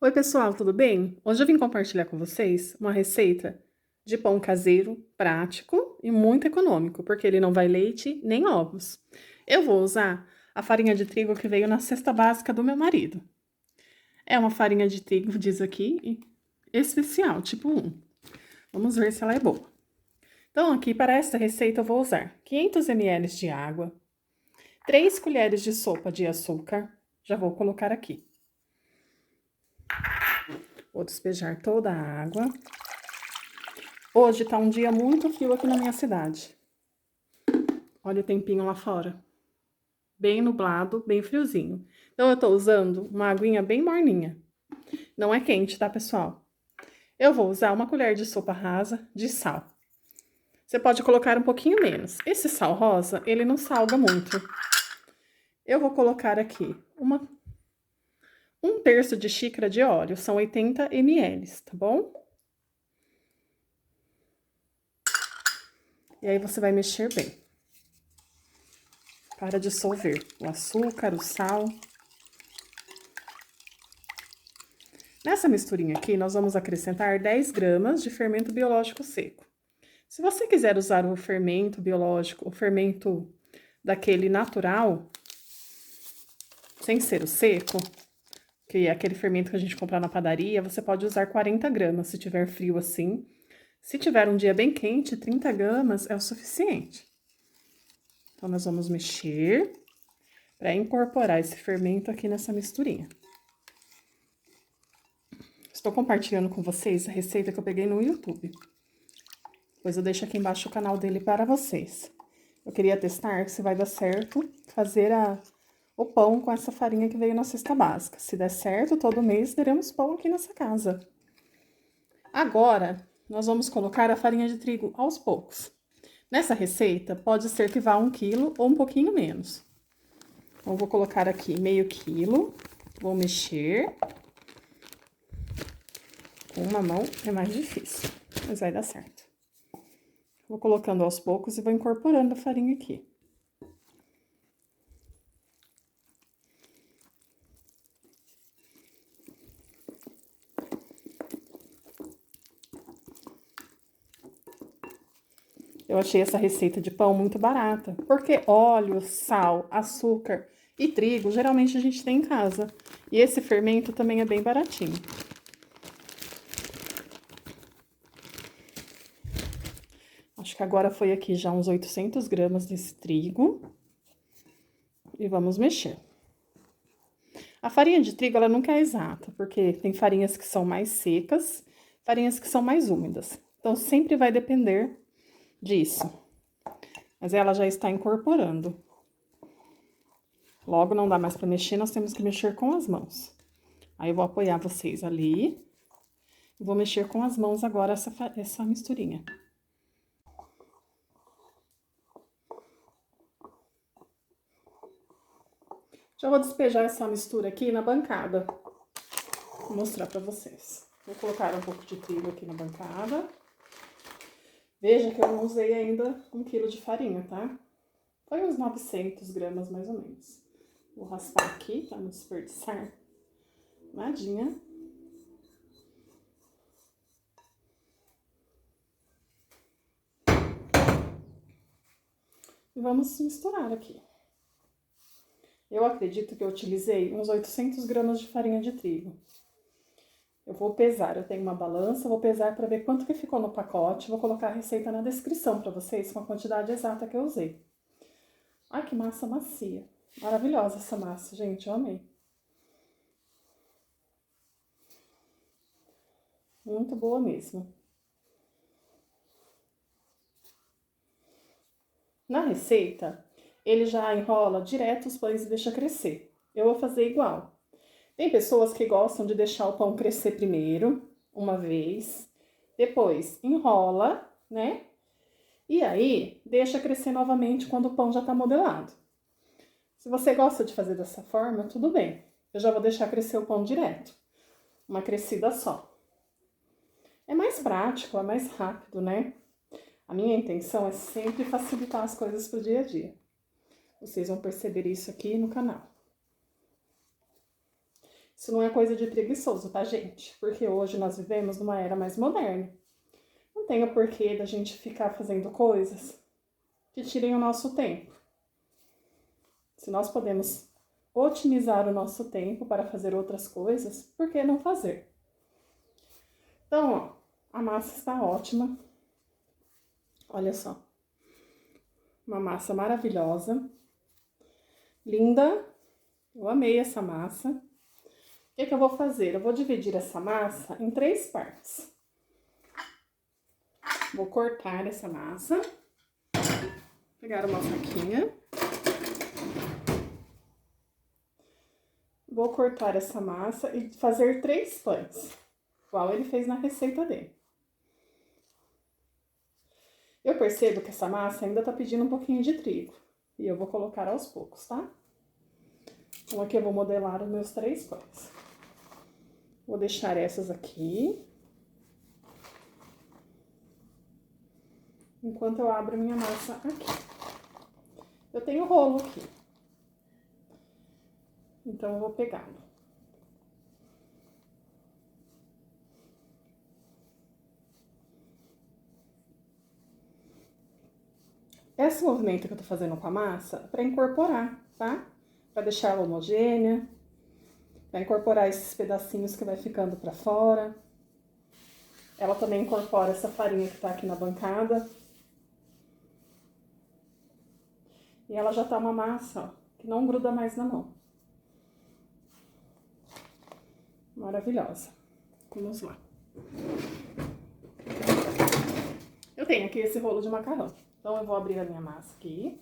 Oi, pessoal, tudo bem? Hoje eu vim compartilhar com vocês uma receita de pão caseiro prático e muito econômico, porque ele não vai leite nem ovos. Eu vou usar a farinha de trigo que veio na cesta básica do meu marido. É uma farinha de trigo, diz aqui, especial, tipo 1. Vamos ver se ela é boa. Então, aqui para esta receita eu vou usar 500 ml de água, 3 colheres de sopa de açúcar, já vou colocar aqui. Vou despejar toda a água. Hoje tá um dia muito frio aqui na minha cidade. Olha o tempinho lá fora. Bem nublado, bem friozinho. Então, eu tô usando uma aguinha bem morninha. Não é quente, tá, pessoal? Eu vou usar uma colher de sopa rasa de sal. Você pode colocar um pouquinho menos. Esse sal rosa, ele não salga muito. Eu vou colocar aqui um terço de xícara de óleo. São 80 ml, tá bom? E aí, você vai mexer bem. Para dissolver o açúcar, o sal. Nessa misturinha aqui, nós vamos acrescentar 10 gramas de fermento biológico seco. Se você quiser usar o fermento biológico, o fermento daquele natural, sem ser o seco, que é aquele fermento que a gente compra na padaria, você pode usar 40 gramas, se tiver frio assim. Se tiver um dia bem quente, 30 gramas é o suficiente. Então, nós vamos mexer para incorporar esse fermento aqui nessa misturinha. Estou compartilhando com vocês a receita que eu peguei no YouTube. Depois eu deixo aqui embaixo o canal dele para vocês. Eu queria testar se vai dar certo fazer o pão com essa farinha que veio na cesta básica. Se der certo, todo mês teremos pão aqui nessa casa. Agora, nós vamos colocar a farinha de trigo aos poucos. Nessa receita, pode ser que vá 1 quilo ou um pouquinho menos. Então, eu vou colocar aqui meio quilo, vou mexer. Com uma mão é mais difícil, mas vai dar certo. Vou colocando aos poucos e vou incorporando a farinha aqui. Eu achei essa receita de pão muito barata, porque óleo, sal, açúcar e trigo, geralmente a gente tem em casa. E esse fermento também é bem baratinho. Acho que agora foi aqui já uns 800 gramas desse trigo. E vamos mexer. A farinha de trigo, ela nunca é exata, porque tem farinhas que são mais secas, farinhas que são mais úmidas. Então, sempre vai depender disso. Mas ela já está incorporando. Logo, não dá mais para mexer, nós temos que mexer com as mãos. Aí, eu vou apoiar vocês ali. E vou mexer com as mãos agora essa misturinha. Já vou despejar essa mistura aqui na bancada. Vou mostrar pra vocês. Vou colocar um pouco de trigo aqui na bancada. Veja que eu não usei ainda 1 quilo de farinha, tá? Foi uns 900 gramas, mais ou menos. Vou raspar aqui pra não desperdiçar nadinha. E vamos misturar aqui. Eu acredito que eu utilizei uns 800 gramas de farinha de trigo. Eu vou pesar, eu tenho uma balança, vou pesar para ver quanto que ficou no pacote. Vou colocar a receita na descrição para vocês com a quantidade exata que eu usei. Ai, que massa macia. Maravilhosa essa massa, gente, eu amei. Muito boa mesmo. Na receita, ele já enrola direto os pães e deixa crescer. Eu vou fazer igual. Tem pessoas que gostam de deixar o pão crescer primeiro, uma vez, depois enrola, né? E aí, deixa crescer novamente quando o pão já tá modelado. Se você gosta de fazer dessa forma, tudo bem. Eu já vou deixar crescer o pão direto. Uma crescida só. É mais prático, é mais rápido, né? A minha intenção é sempre facilitar as coisas pro dia a dia. Vocês vão perceber isso aqui no canal. Isso não é coisa de preguiçoso, tá, gente? Porque hoje nós vivemos numa era mais moderna. Não tem o porquê da gente ficar fazendo coisas que tirem o nosso tempo. Se nós podemos otimizar o nosso tempo para fazer outras coisas, por que não fazer? Então, ó, a massa está ótima. Olha só. Uma massa maravilhosa. Linda. Eu amei essa massa. O que eu vou fazer? Eu vou dividir essa massa em 3 partes. Vou cortar essa massa. Pegar uma faquinha. Vou cortar essa massa e fazer 3 pães, igual ele fez na receita dele. Eu percebo que essa massa ainda tá pedindo um pouquinho de trigo. E eu vou colocar aos poucos, tá? Então, aqui eu vou modelar os meus 3 pães. Vou deixar essas aqui. Enquanto eu abro minha massa aqui. Eu tenho rolo aqui. Então, eu vou pegá-lo. Esse movimento que eu tô fazendo com a massa é pra incorporar, tá? Pra deixar ela homogênea. Pra incorporar esses pedacinhos que vai ficando pra fora. Ela também incorpora essa farinha que tá aqui na bancada. E ela já tá uma massa, ó, que não gruda mais na mão. Maravilhosa. Vamos lá. Eu tenho aqui esse rolo de macarrão. Então, eu vou abrir a minha massa aqui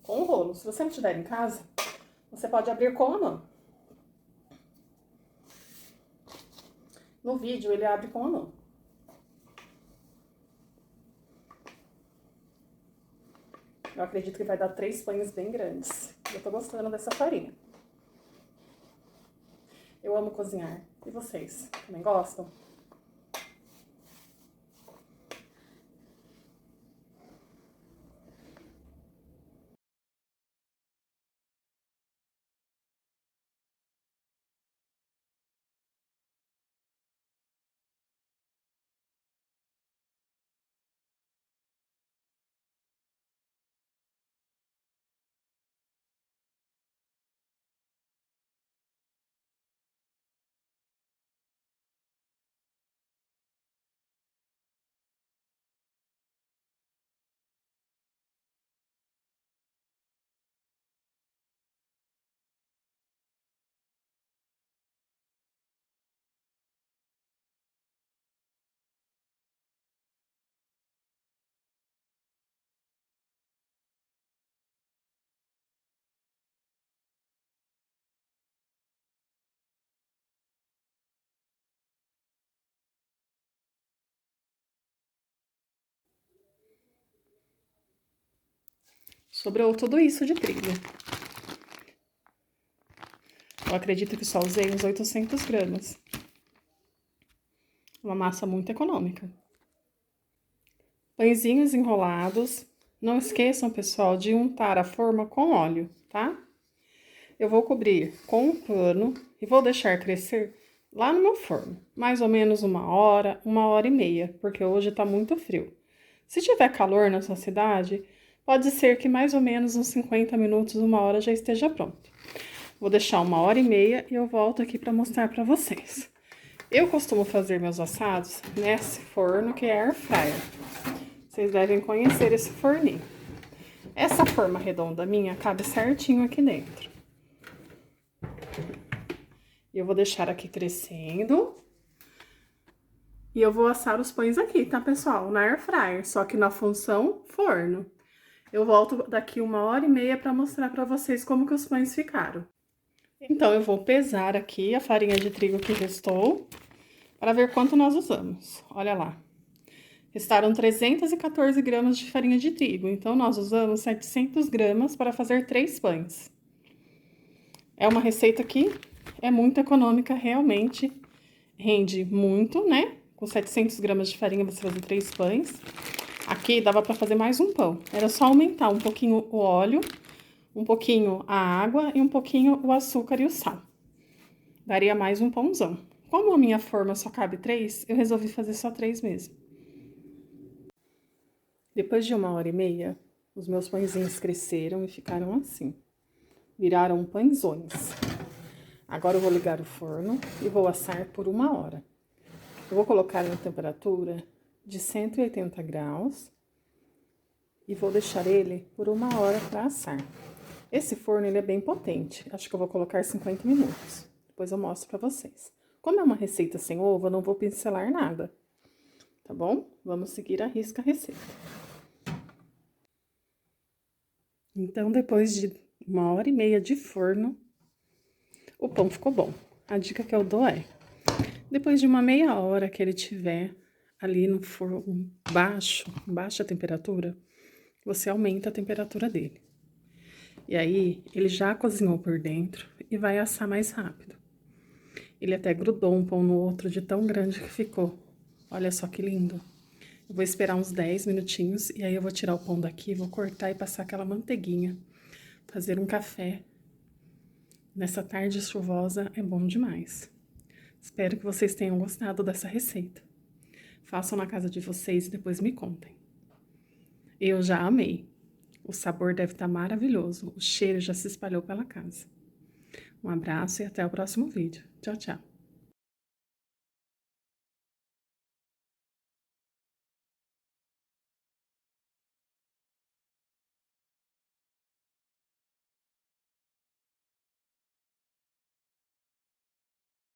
com o rolo. Se você não tiver em casa, você pode abrir com a mão. No vídeo, ele abre com a mão. Eu acredito que vai dar 3 pães bem grandes. Eu tô gostando dessa farinha. Eu amo cozinhar. E vocês? Também gostam? Sobrou tudo isso de trigo. Eu acredito que só usei uns 800 gramas. Uma massa muito econômica. Pãezinhos enrolados. Não esqueçam, pessoal, de untar a forma com óleo, tá? Eu vou cobrir com um pano e vou deixar crescer lá no meu forno. Mais ou menos 1 hora e meia, porque hoje tá muito frio. Se tiver calor na sua cidade, pode ser que mais ou menos uns 50 minutos, 1 hora já esteja pronto. Vou deixar 1 hora e meia e eu volto aqui para mostrar para vocês. Eu costumo fazer meus assados nesse forno que é air fryer. Vocês devem conhecer esse forninho. Essa forma redonda minha cabe certinho aqui dentro. Eu vou deixar aqui crescendo. E eu vou assar os pães aqui, tá, pessoal? Na air fryer, só que na função forno. Eu volto daqui 1 hora e meia para mostrar para vocês como que os pães ficaram. Então, eu vou pesar aqui a farinha de trigo que restou, para ver quanto nós usamos. Olha lá. Restaram 314 gramas de farinha de trigo, então nós usamos 700 gramas para fazer 3 pães. É uma receita que é muito econômica, realmente rende muito, né? Com 700 gramas de farinha você fazer 3 pães. Aqui dava para fazer mais um pão. Era só aumentar um pouquinho o óleo, um pouquinho a água e um pouquinho o açúcar e o sal. daria mais um pãozão. Como a minha forma só cabe 3, eu resolvi fazer só 3 mesmo. Depois de 1h30, os meus pãezinhos cresceram e ficaram assim. Viraram pãezões. Agora eu vou ligar o forno e vou assar por 1 hora. Eu vou colocar na temperatura de 180 graus e vou deixar ele por 1 hora para assar. Esse forno ele é bem potente, acho que eu vou colocar 50 minutos. Depois eu mostro para vocês. Como é uma receita sem ovo, eu não vou pincelar nada, tá bom? Vamos seguir à risca a receita. Então, depois de 1h30 de forno, o pão ficou bom. A dica que eu dou é, depois de uma meia hora que ele tiver ali no forno baixa temperatura, você aumenta a temperatura dele. E aí, ele já cozinhou por dentro e vai assar mais rápido. Ele até grudou um pão no outro de tão grande que ficou. Olha só que lindo. Eu vou esperar uns 10 minutinhos e aí eu vou tirar o pão daqui, vou cortar e passar aquela manteiguinha. Fazer um café. Nessa tarde chuvosa é bom demais. Espero que vocês tenham gostado dessa receita. Façam na casa de vocês e depois me contem. Eu já amei. O sabor deve estar maravilhoso. O cheiro já se espalhou pela casa. Um abraço e até o próximo vídeo. Tchau, tchau.